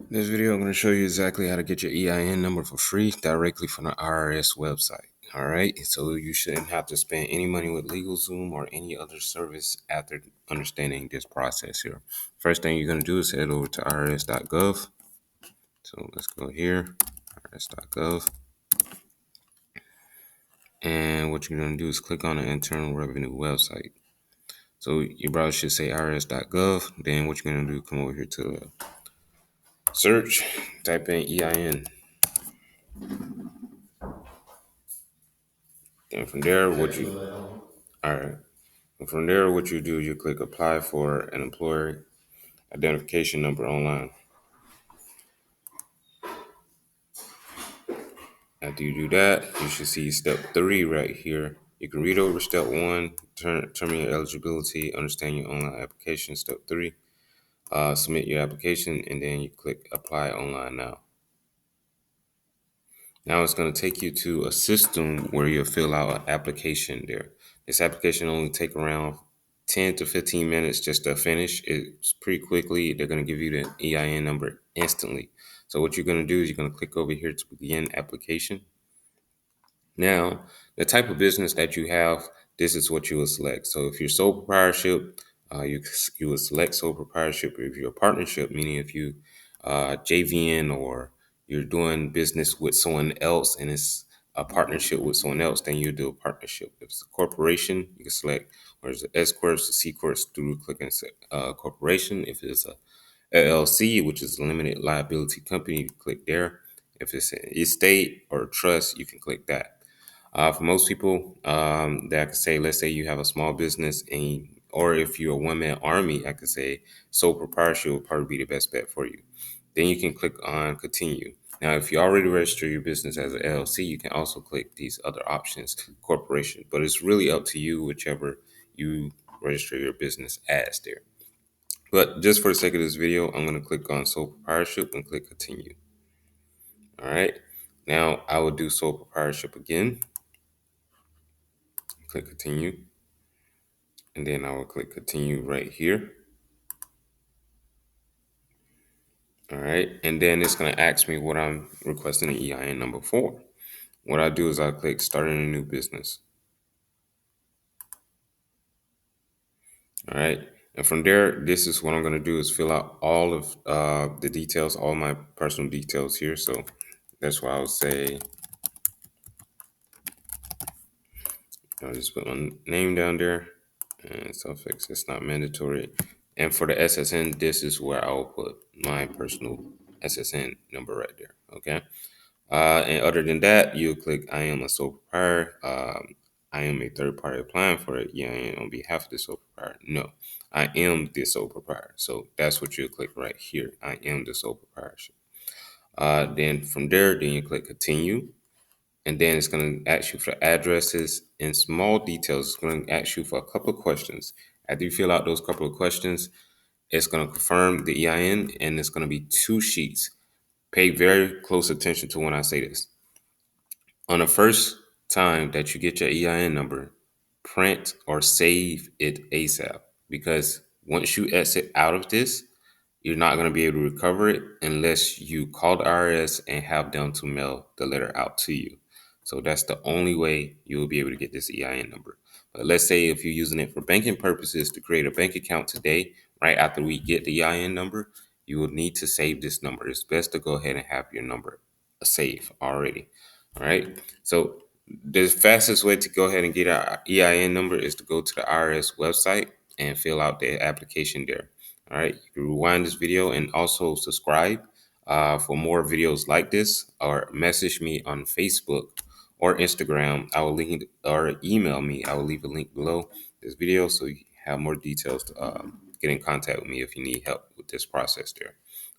In this video, I'm going to show you exactly how to get your EIN number for free directly from the IRS website. All right, so you shouldn't have to spend any money with LegalZoom or any other service after understanding this process here. First thing you're going to do is head over to irs.gov. So let's go here, irs.gov. And what you're going to do is click on the Internal Revenue website. So your browser should say irs.gov. Then what you're going to do, come over here to search, type in EIN. And from there, all right. And from there, what you do, you click apply for an employer identification number online. After you do that, you should see step 3 right here. You can read over step 1, determine your eligibility, understand your online application. Step 3, submit your application, and then you click apply online now. Now it's going to take you to a system where you'll fill out an application there. This application only take around 10 to 15 minutes just to finish. It's pretty quickly. They're going to give you the EIN number instantly. So what you're going to do is you're going to click over here to begin application. Now, the type of business that you have, this is what you will select. So if you're sole proprietorship, you will select sole proprietorship. If you're a partnership, meaning if you JVN or you're doing business with someone else and it's a partnership with someone else, then you do a partnership. If it's a corporation, you can select whether it's an S corp, a C corp through clicking corporation. If it's a LLC, which is a limited liability company, you click there. If it's an estate or a trust, you can click that. For most people, that I could say, let's say you have a small business, or if you're a one-man army, I could say sole proprietorship will probably be the best bet for you. Then you can click on continue. Now, if you already register your business as an LLC, you can also click these other options, corporation. But it's really up to you, whichever you register your business as there. But just for the sake of this video, I'm going to click on sole proprietorship and click continue. All right. Now I will do sole proprietorship again. Click continue. And then I will click continue right here. All right. And then it's going to ask me what I'm requesting an EIN number for. What I do is I click starting a new business. All right. And from there, this is what I'm going to do is fill out all of the details, all my personal details here. So that's why I'll say, I'll just put my name down there and suffix. It's not mandatory. And for the SSN, this is where I'll put my personal SSN number right there. Okay. And other than that, you click I am a sole proprietor. I am a third party applying for it. EIN on behalf of the sole proprietor. No, I am the sole proprietor. So that's what you click right here. I am the sole proprietorship. Then from there, then you click continue. And then it's going to ask you for addresses and small details. It's going to ask you for a couple of questions. After you fill out those couple of questions, it's going to confirm the EIN, and it's going to be 2 sheets. Pay very close attention to when I say this. On the first time that you get your EIN number, print or save it ASAP, because once you exit out of this, you're not going to be able to recover it unless you call the IRS and have them to mail the letter out to you. So that's the only way you will be able to get this EIN number. But let's say if you're using it for banking purposes to create a bank account today, right after we get the EIN number, you will need to save this number. It's best to go ahead and have your number saved already. All right. So the fastest way to go ahead and get our EIN number is to go to the IRS website and fill out the application there. All right, you can rewind this video and also subscribe for more videos like this, or message me on Facebook or Instagram. I will link, or email me. I will leave a link below this video so you have more details to get in contact with me if you need help with this process there.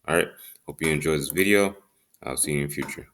All right, hope you enjoyed this video. I'll see you in the future.